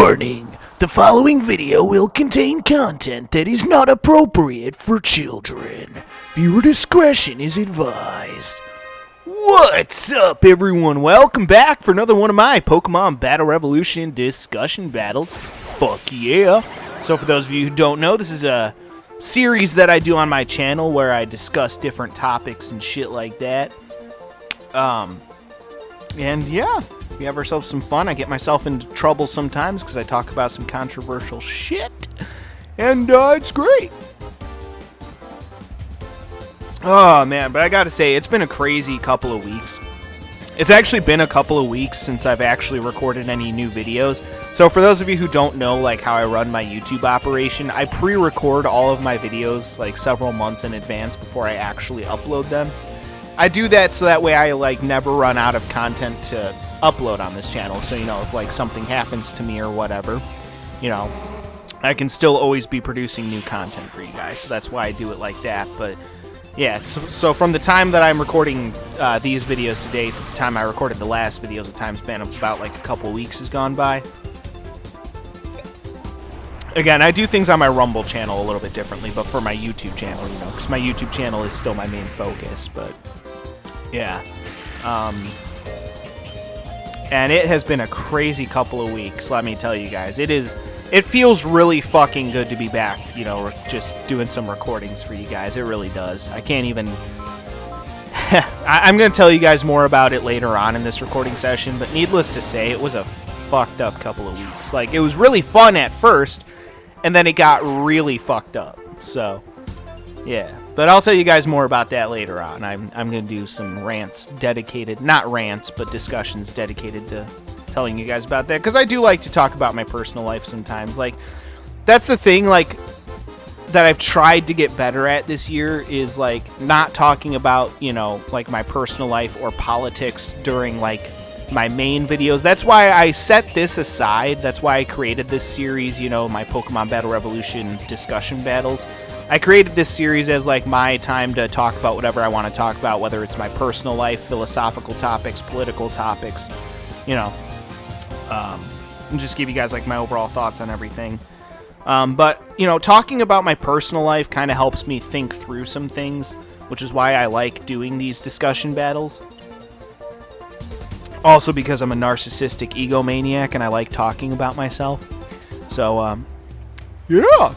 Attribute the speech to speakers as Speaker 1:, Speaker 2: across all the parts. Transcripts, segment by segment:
Speaker 1: Warning! The following video will contain content that is not appropriate for children. Viewer discretion is advised. What's up, everyone? Welcome back for another one of my Pokemon Battle Revolution discussion battles. Fuck yeah! So for those of you who don't know, this is a series that I do on my channel where I discuss different topics and shit like that. And yeah, we have ourselves some fun. I get myself into trouble sometimes because I talk about some controversial shit. And it's great. Oh man, but I gotta say, it's been a crazy couple of weeks. It's actually been a couple of weeks since I've actually recorded any new videos. So for those of you who don't know like how I run my YouTube operation, I pre-record all of my videos like several months in advance before I actually upload them. I do that so that way I like never run out of content to upload on this channel. So, you know, if like something happens to me or whatever, you know, I can still always be producing new content for you guys. So that's why I do it like that. But yeah, so from the time that I'm recording these videos today to the time I recorded the last videos, a time span of about like a couple weeks has gone by. Again, I do things on my Rumble channel a little bit differently, but for my YouTube channel, you know, because my YouTube channel is still my main focus, but yeah. And it has been a crazy couple of weeks, let me tell you guys. It feels really fucking good to be back, you know, just doing some recordings for you guys. It really does. I can't even... I'm going to tell you guys more about it later on in this recording session, but needless to say, it was a fucked up couple of weeks. Like, it was really fun at first, and then it got really fucked up. So, yeah. But I'll tell you guys more about that later on. I'm going to do some rants dedicated, not rants, but discussions dedicated to telling you guys about that. Because I do like to talk about my personal life sometimes. Like, that's the thing, like, that I've tried to get better at this year is, like, not talking about, you know, like, my personal life or politics during, like, my main videos. That's why I set this aside. That's why I created this series, you know, my Pokemon Battle Revolution discussion battles. I created this series as like my time to talk about whatever I want to talk about, whether it's my personal life, philosophical topics, political topics, you know, and just give you guys like my overall thoughts on everything. But, you know, talking about my personal life kind of helps me think through some things, which is why I like doing these discussion battles. Also because I'm a narcissistic egomaniac and I like talking about myself. So, yeah.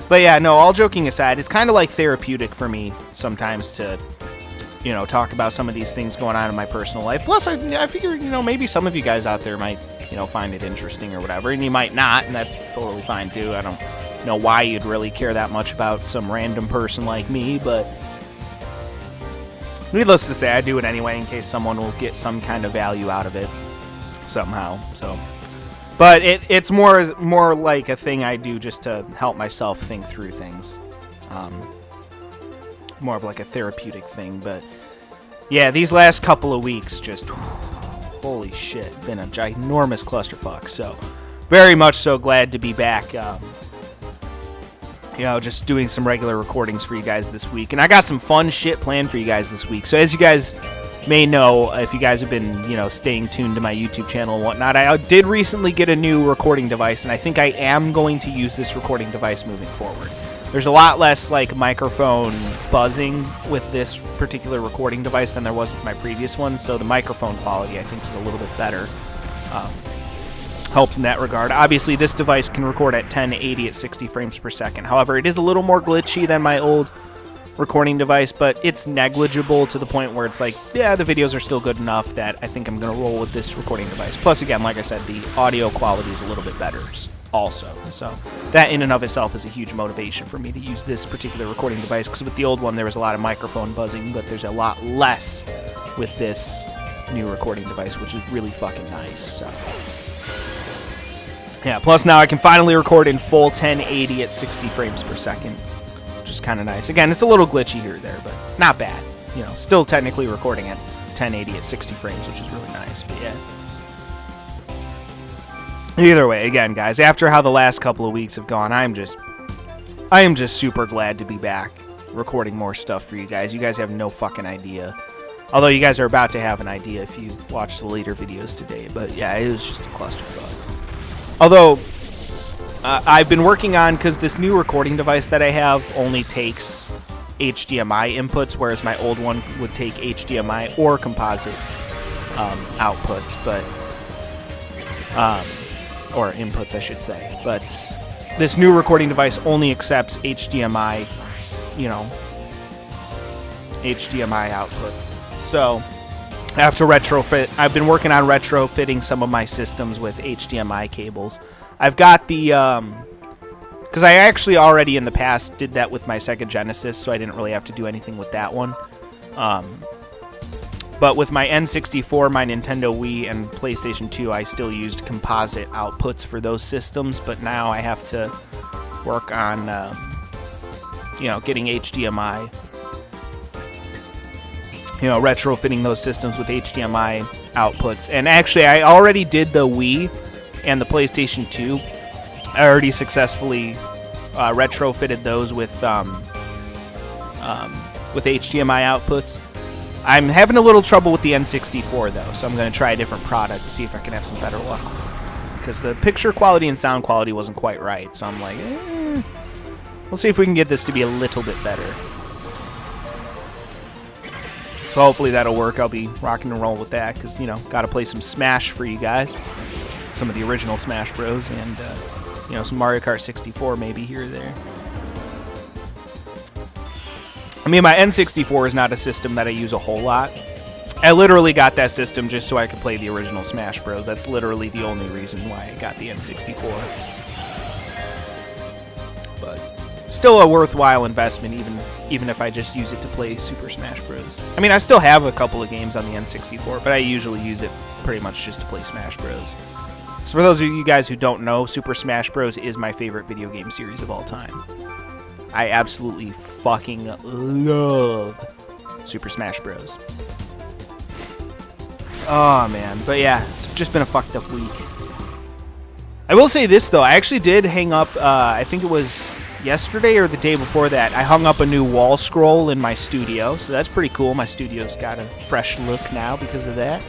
Speaker 1: But yeah, no, all joking aside, it's kind of like therapeutic for me sometimes to, you know, talk about some of these things going on in my personal life. Plus, I figure, you know, maybe some of you guys out there might, you know, find it interesting or whatever, and you might not, and that's totally fine too. I don't know why you'd really care that much about some random person like me, but needless to say, I do it anyway in case someone will get some kind of value out of it somehow, so... But it's more like a thing I do just to help myself think through things. More of like a therapeutic thing. But yeah, these last couple of weeks just, holy shit, been a ginormous clusterfuck. So very much so glad to be back. You know, just doing some regular recordings for you guys this week. And I got some fun shit planned for you guys this week. So as you guys may know, if you guys have been, you know, staying tuned to my YouTube channel and whatnot, I did recently get a new recording device, and I think I am going to use this recording device moving forward. There's a lot less, like, microphone buzzing with this particular recording device than there was with my previous one, so the microphone quality, I think, is a little bit better. Helps in that regard. Obviously, this device can record at 1080 at 60 frames per second. However, it is a little more glitchy than my old recording device, but it's negligible to the point where it's like, yeah, the videos are still good enough that I think I'm going to roll with this recording device. Plus, again, like I said, the audio quality is a little bit better also. So that in and of itself is a huge motivation for me to use this particular recording device, because with the old one, there was a lot of microphone buzzing, but there's a lot less with this new recording device, which is really fucking nice. So yeah, plus now I can finally record in full 1080 at 60 frames per second. Which is kind of nice. Again, it's a little glitchy here or there, but not bad. You know, still technically recording at 1080 at 60 frames, which is really nice, but yeah. Either way, again, guys, after how the last couple of weeks have gone, I am just super glad to be back recording more stuff for you guys. You guys have no fucking idea. Although you guys are about to have an idea if you watch the later videos today. But yeah, it was just a clusterfuck. Although, I've been working on, because this new recording device that I have only takes HDMI inputs, whereas my old one would take HDMI or composite outputs, but or inputs, I should say. But this new recording device only accepts HDMI, you know, HDMI outputs. So I have to retrofit. I've been working on retrofitting some of my systems with HDMI cables. I've got the because I actually already in the past did that with my Sega Genesis, so I didn't really have to do anything with that one. But with my N64, my Nintendo Wii, and PlayStation 2, I still used composite outputs for those systems, but now I have to work on, you know, getting HDMI, you know, retrofitting those systems with HDMI outputs. And actually, I already did the Wii and the PlayStation 2. I already successfully retrofitted those with HDMI outputs. I'm having a little trouble with the N64 though, so I'm going to try a different product to see if I can have some better luck. Because the picture quality and sound quality wasn't quite right, so I'm like, we'll see if we can get this to be a little bit better. So hopefully that'll work. I'll be rocking and roll with that, because, you know, got to play some Smash for you guys. Some of the original Smash Bros. And, you know, some Mario Kart 64 maybe here or there. I mean, my N64 is not a system that I use a whole lot. I literally got that system just so I could play the original Smash Bros. That's literally the only reason why I got the N64. But still a worthwhile investment, even if I just use it to play Super Smash Bros. I mean, I still have a couple of games on the N64, but I usually use it pretty much just to play Smash Bros. So for those of you guys who don't know, Super Smash Bros. Is my favorite video game series of all time. I absolutely fucking love Super Smash Bros. Oh, man. But yeah, it's just been a fucked up week. I will say this, though. I actually did hang up, I think it was yesterday or the day before that. I hung up a new wall scroll in my studio, so that's pretty cool. My studio's got a fresh look now because of that.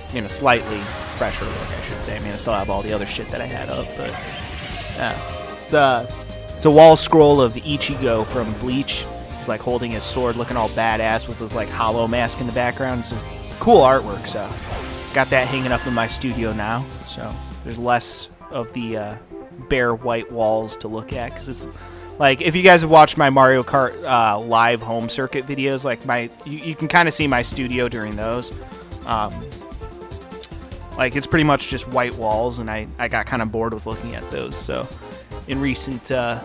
Speaker 1: I mean, a slightly fresher look, I should say. I mean, I still have all the other shit that I had up, but yeah. It's a wall scroll of Ichigo from Bleach. He's like holding his sword, looking all badass with his like hollow mask in the background. It's a cool artwork, so got that hanging up in my studio now. So there's less of the bare white walls to look at, because it's like, if you guys have watched my Mario Kart live home circuit videos, like you can kind of see my studio during those. Like, it's pretty much just white walls, and I got kind of bored with looking at those. So in recent the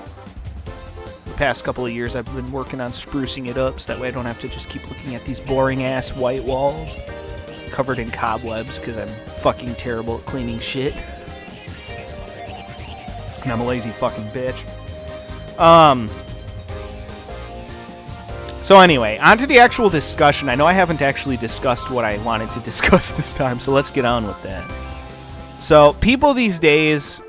Speaker 1: past couple of years, I've been working on sprucing it up, so that way I don't have to just keep looking at these boring ass white walls covered in cobwebs, because I'm fucking terrible at cleaning shit, and I'm a lazy fucking bitch. So anyway, on to the actual discussion. I know I haven't actually discussed what I wanted to discuss this time, so let's get on with that. So people these days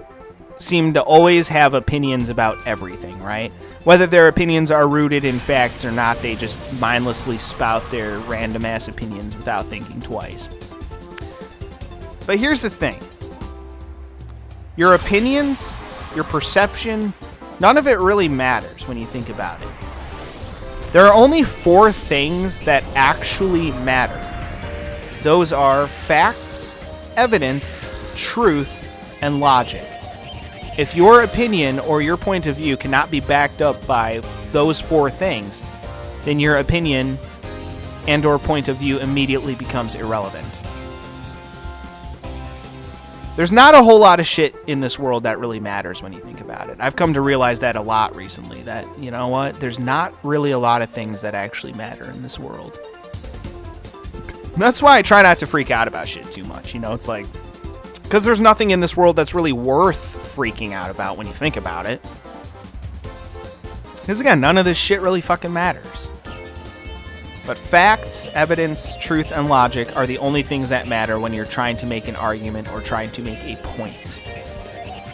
Speaker 1: seem to always have opinions about everything, right? Whether their opinions are rooted in facts or not, they just mindlessly spout their random-ass opinions without thinking twice. But here's the thing. Your opinions, your perception, none of it really matters when you think about it. There are only 4 things that actually matter. Those are facts, evidence, truth, and logic. If your opinion or your point of view cannot be backed up by those 4 things, then your opinion and or point of view immediately becomes irrelevant. There's not a whole lot of shit in this world that really matters when you think about it. I've come to realize that a lot recently, that, you know what, there's not really a lot of things that actually matter in this world. That's why I try not to freak out about shit too much, you know, it's like, because there's nothing in this world that's really worth freaking out about when you think about it. Because again, none of this shit really fucking matters. But facts, evidence, truth, and logic are the only things that matter when you're trying to make an argument or trying to make a point.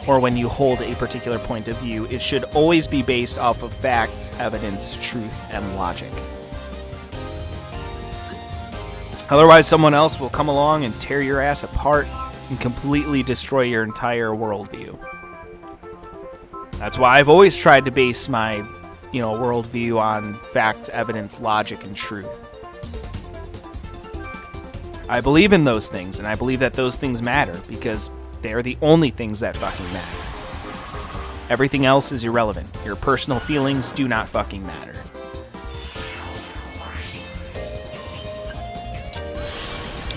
Speaker 1: Or when you hold a particular point of view, it should always be based off of facts, evidence, truth, and logic. Otherwise, someone else will come along and tear your ass apart and completely destroy your entire worldview. That's why I've always tried to base my, worldview on facts, evidence, logic, and truth. I believe in those things, and I believe that those things matter because they are the only things that fucking matter. Everything else is irrelevant. Your personal feelings do not fucking matter.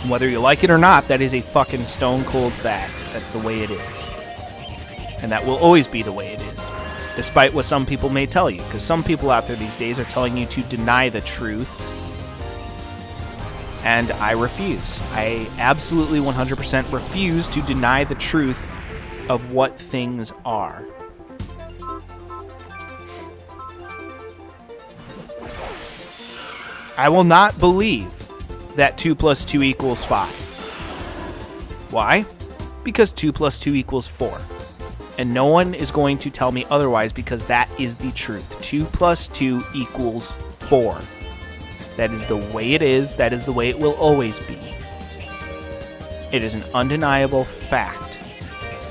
Speaker 1: Whether you like it or not, that is a fucking stone cold fact. That's the way it is. And that will always be the way it is. Despite what some people may tell you. Because some people out there these days are telling you to deny the truth. And I refuse. I absolutely 100% refuse to deny the truth of what things are. I will not believe that 2 plus 2 equals 5. Why? Because 2 plus 2 equals 4. And no one is going to tell me otherwise because that is the truth. 2 plus 2 equals 4. That is the way it is. That is the way it will always be. It is an undeniable fact.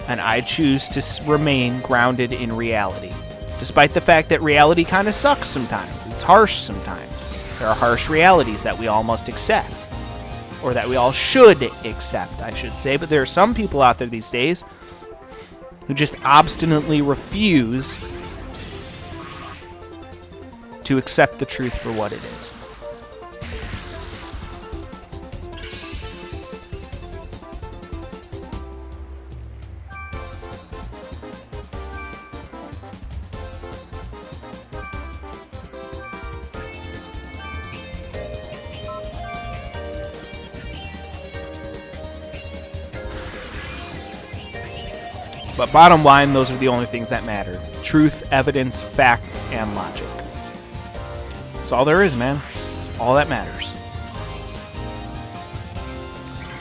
Speaker 1: And I choose to remain grounded in reality. Despite the fact that reality kind of sucks sometimes. It's harsh sometimes. There are harsh realities that we all must accept. Or that we all should accept, I should say. But there are some people out there these days who just obstinately refuse to accept the truth for what it is. But bottom line, those are the only things that matter. Truth, evidence, facts, and logic. That's all there is, man. That's all that matters.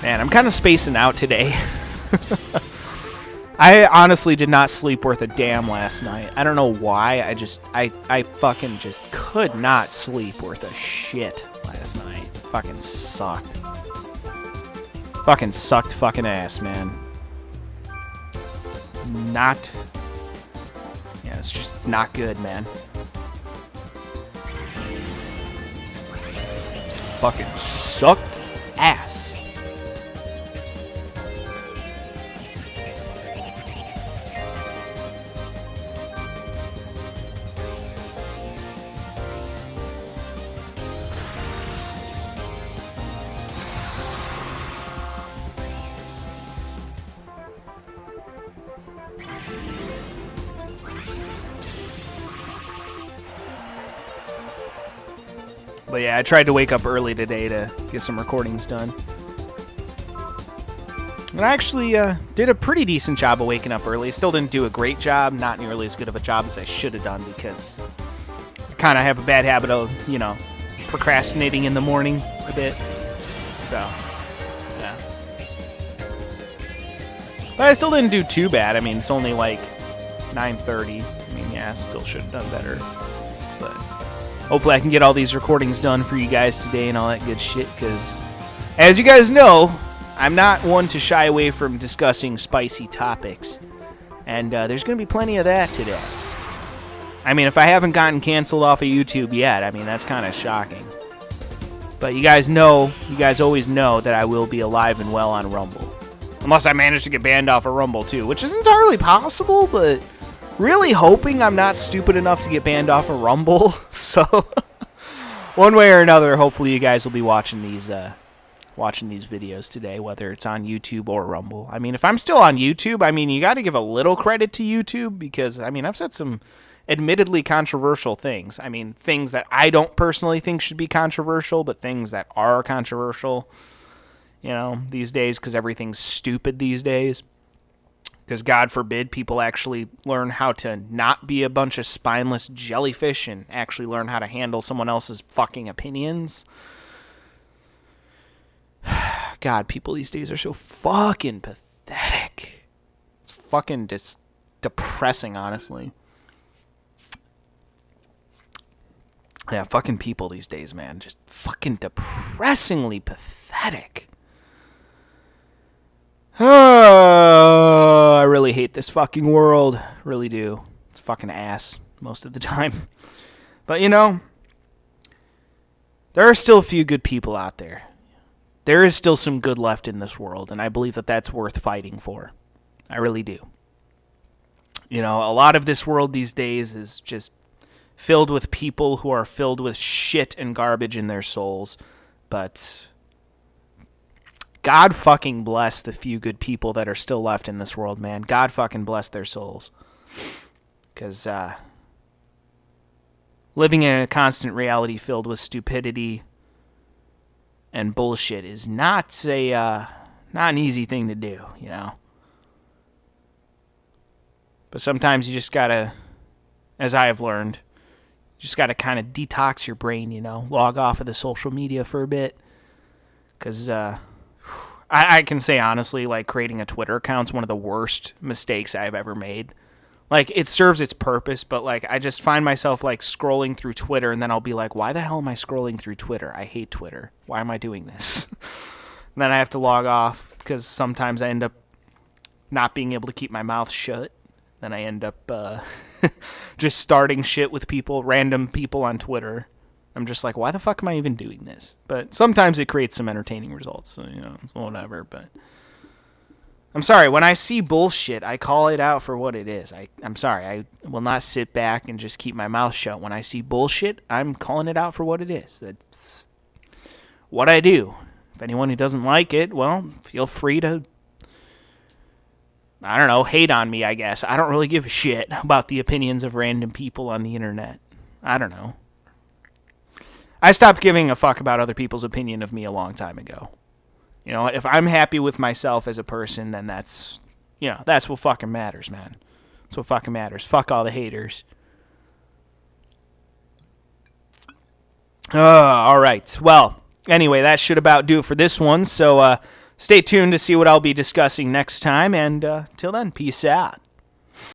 Speaker 1: Man, I'm kind of spacing out today. I honestly did not sleep worth a damn last night. I don't know why. I fucking just could not sleep worth a shit last night. Fucking sucked. Fucking sucked fucking ass, man. It's just not good, man. Fucking sucked ass. But yeah, I tried to wake up early today to get some recordings done. And I actually did a pretty decent job of waking up early. Still didn't do a great job, not nearly as good of a job as I should have done because I kind of have a bad habit of, procrastinating in the morning a bit. So, yeah. But I still didn't do too bad. I mean, it's only like 9:30. I mean, yeah, I still should have done better. But hopefully I can get all these recordings done for you guys today and all that good shit, because as you guys know, I'm not one to shy away from discussing spicy topics. And there's going to be plenty of that today. I mean, if I haven't gotten canceled off of YouTube yet, I mean, that's kind of shocking. But you guys always know that I will be alive and well on Rumble. Unless I manage to get banned off of Rumble too, which is entirely possible, but really hoping I'm not stupid enough to get banned off of Rumble. So, one way or another, hopefully you guys will be watching these videos today, whether it's on YouTube or Rumble. I mean, if I'm still on YouTube, I mean, you got to give a little credit to YouTube because, I mean, I've said some admittedly controversial things. I mean, things that I don't personally think should be controversial, but things that are controversial, these days, because everything's stupid these days. Because God forbid people actually learn how to not be a bunch of spineless jellyfish and actually learn how to handle someone else's fucking opinions. God, people these days are so fucking pathetic. It's fucking depressing, honestly. Yeah, fucking people these days, man. Just fucking depressingly pathetic. pathetic. Oh, I really hate this fucking world. Really do. It's fucking ass most of the time. But, you know, there are still a few good people out there. There is still some good left in this world, and I believe that that's worth fighting for. I really do. You know, a lot of this world these days is just filled with people who are filled with shit and garbage in their souls. But God fucking bless the few good people that are still left in this world, man. God fucking bless their souls. Because living in a constant reality filled with stupidity and bullshit is not an easy thing to do, you know. But sometimes you just gotta, as I have learned, you just gotta kind of detox your brain, you know, log off of the social media for a bit. Because I can say honestly, like, creating a Twitter account's one of the worst mistakes I've ever made. Like, it serves its purpose, but, like, I just find myself, like, scrolling through Twitter, and then I'll be like, why the hell am I scrolling through Twitter? I hate Twitter. Why am I doing this? And then I have to log off, because sometimes I end up not being able to keep my mouth shut. Then I end up just starting shit with people, random people on Twitter. I'm just like, why the fuck am I even doing this? But sometimes it creates some entertaining results, so, you know, whatever. But I'm sorry, when I see bullshit, I call it out for what it is. I'm sorry, I will not sit back and just keep my mouth shut. When I see bullshit, I'm calling it out for what it is. That's what I do. If anyone who doesn't like it, well, feel free to, I don't know, hate on me, I guess. I don't really give a shit about the opinions of random people on the internet. I don't know. I stopped giving a fuck about other people's opinion of me a long time ago. You know, if I'm happy with myself as a person, then that's, you know, that's what fucking matters, man. That's what fucking matters. Fuck all the haters. All right. Well, anyway, that should about do it for this one. So stay tuned to see what I'll be discussing next time. And till then, peace out.